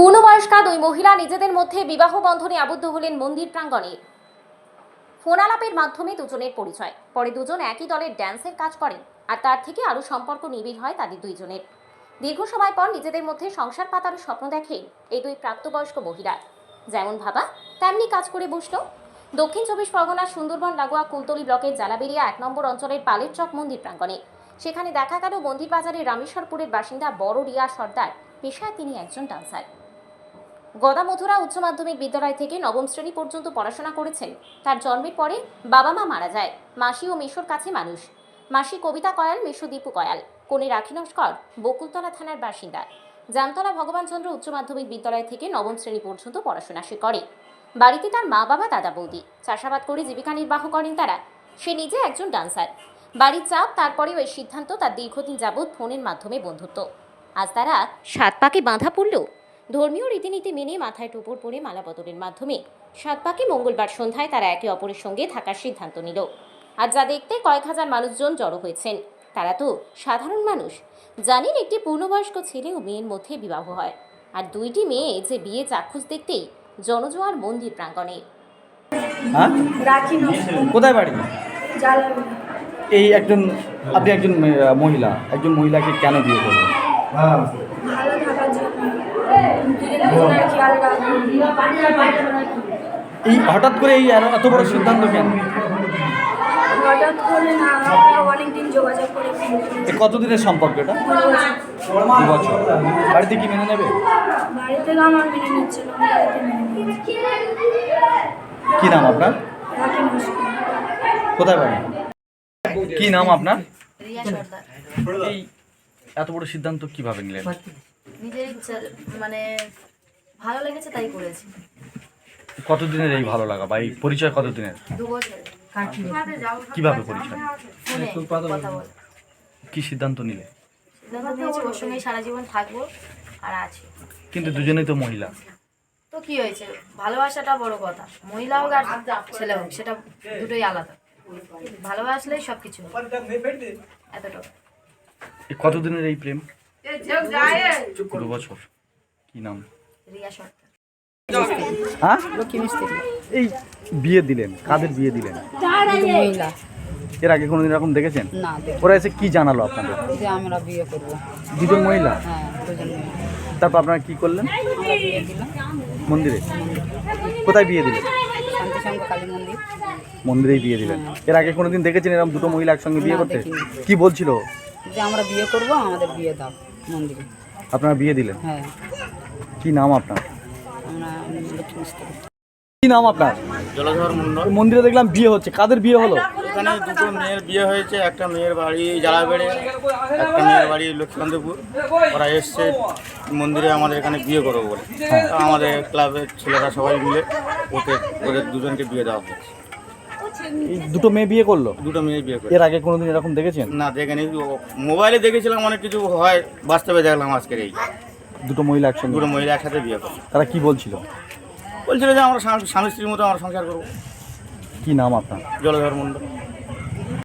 পূর্ণবয়স্কা দুই মহিলা নিজেদের মধ্যে বিবাহ বন্ধনে আবদ্ধ হলেন মন্দির প্রাঙ্গণে। ফোন আলাপের মাধ্যমে দুজনের পরিচয়, পরে দুজন একই দলের ড্যান্সের কাজ করেন আর তার থেকে আরও সম্পর্ক নিবিড় হয় তাদের দুইজনের। দীর্ঘ সময় পর নিজেদের মধ্যে সংসার পাতার স্বপ্ন দেখেন এই দুই প্রাপ্তবয়স্ক মহিলা। যেমন ভাবা তেমনি কাজ করে বসল। দক্ষিণ 24 পরগনার সুন্দরবন লাগোয়া কুলতলি ব্লকের জালাবেরিয়া 1 নম্বর অঞ্চলের পালের চক মন্দির প্রাঙ্গণে। সেখানে দেখা গেল মন্দির বাজারের রামেশ্বরপুরের বাসিন্দা বড় রিয়া সর্দার, পেশায় তিনি একজন ডান্সার। গদামথুরা উচ্চ মাধ্যমিক বিদ্যালয় থেকে নবম শ্রেণী পর্যন্ত পড়াশোনা করেছেন। তার জন্মের পরে বাবা মা মারা যায়। মাসি ও মেশোর কাছে মানুষ। মাসি কবিতা কয়াল, মেশো দীপু কয়াল। কনে রাখি নস্কর বকুলতলা থানার বাসিন্দা। জামতলা ভগবানচন্দ্র উচ্চ মাধ্যমিক বিদ্যালয় থেকে নবম শ্রেণী পর্যন্ত পড়াশোনা সে করে। বাড়িতে তার মা বাবা দাদা বৌদি চাষাবাদ করে জীবিকা নির্বাহ করেন তারা। সে নিজে একজন ডান্সার। বাড়ির চাপ, তারপরেও এই সিদ্ধান্ত তার দীর্ঘদিন যাবৎ ফোনের মাধ্যমে বন্ধুত্ব। আজ তারা 7 পাকে বাঁধা পড়ল। ধর্মীয় রীতিনীতি মেনে মাথায় টোপর পরে মালা বদলের মাধ্যমে 7 পাকে মঙ্গলবার সন্ধ্যায় তারা একে অপরের সঙ্গে থাকার সিদ্ধান্ত নিল। আর যা দেখতে কয়েক হাজার মানুষজন জড়ো হয়েছেন, তারা তো সাধারণ মানুষ। জানেন একটি পূর্ণবয়স্ক ছেলে ও মেয়ের মধ্যে বিবাহ হয়, আর দুইটি মেয়ে যে বিয়ে চাক্ষুষ দেখতেই জনজোয়ার মন্দির প্রাঙ্গণে। কোথায় বাড়ি? জালাবেরিয়া। এই আপনি একজন মহিলাকে কেন বিয়ে করলেন? ভালো থাকার জন্য, দুজনের খেয়াল রাখবো। এই হঠাৎ করে এত বড় সিদ্ধান্ত কেন? হঠাৎ করে না, আমরা অনেকদিন যোগাযোগ করে কতদিনের সম্পর্ক এটা? 2 বছর। বাড়িতে কি মেনে নেবে? বাড়ি থেকে আমার মেনে নিচ্ছিল, বাড়িতে মেনে নিচ্ছে। কি নাম আপনার? রাখি নস্কর। কোথায় বাড়ি? কি নাম আপনার? রিয়া সর্দার। এই এত বড় সিদ্ধান্ত কিভাবে নিলেন? নিজের ইচ্ছা, মানে ভালো লেগেছে তাই করেছি। কতদিনের এই ভালো লাগা বা এই পরিচয় কতদিনের? 2 বছর। কিভাবে পরিচয়? ফোনে কথা বল। কি সিদ্ধান্ত নিলে? সিদ্ধান্ত নিয়েছি ওর সঙ্গেই সারা জীবন থাকবো আর আছি। কিন্তু দুজনেই তো মহিলা। তো কি হয়েছে, ভালোবাসাটা বড় কথা। মহিলা হোক আর ছেলে হোক, সেটা দুটোই আলাদা। ভালোবাসলেই সব কিছু এতটা। কতদিনের এই প্রেম? 2 বছর। কি নাম? রিয়া সর্দার। হ্যাঁ, এই বিয়ে দিলেন, কাদের বিয়ে দিলেন? মহিলা। এর আগে কোনোদিন এরকম দেখেছেন? না, দেখি ওরা এসে কি জানালো আপনাদের? যে আমরা বিয়ে করবো। দুজন মহিলা। হ্যাঁ, দুজন মহিলা। তারপর আপনারা কি করলেন? আমরা বিয়ে দিলাম মন্দিরে। কোথায় বিয়ে দিলেন? শান্তিসংঘ কালী মন্দির। মন্দিরেই বিয়ে দিলেন। এর আগে কোনোদিন দেখেছেন এরকম দুটো মহিলা একসঙ্গে বিয়ে না, করতে? দেখিনি। কি বলছিল? যে আমরা বিয়ে করবো, আমাদের বিয়ে দাও মন্দিরে। আপনারা বিয়ে দিলেন? হ্যাঁ, কি নাম আপনার? আমরা লক্ষ্মী মিস্ত্রি। কি নাম আপনার? জলধর মন্ডল। মন্দিরে দেখলাম বিয়ে হচ্ছে, কাদের বিয়ে হলো? এখানে দুটো মেয়ের বিয়ে হয়েছে। একটা মেয়ের বাড়ি জালাবেড়ে, একটা মেয়ের বাড়ি লক্ষ্মীকান্তপুর। ওরা এসছে মন্দিরে আমাদের এখানে বিয়ে করবো বলে। তো আমাদের ক্লাবের ছেলেরা সবাই মিলে ওদের দুজনকে বিয়ে দেওয়া হয়েছে। এই দুটো মেয়ে বিয়ে করলো? দুটো মেয়ে বিয়ে করে। এর আগে কোনোদিন এরকম দেখেছেন? না, দেখেনি। মোবাইলে দেখেছিলাম অনেক কিছু হয়, বাস্তবে দেখলাম আজকের এই দুটো মহিলা একসঙ্গে। দুটো মহিলা একসাথে বিয়ে করে। তারা কি বলছিল? বলছিল যে আমরা স্বামী স্ত্রীর মতো আমরা সংসার করবো। কি নাম আপনার? জলধর মন্ডল।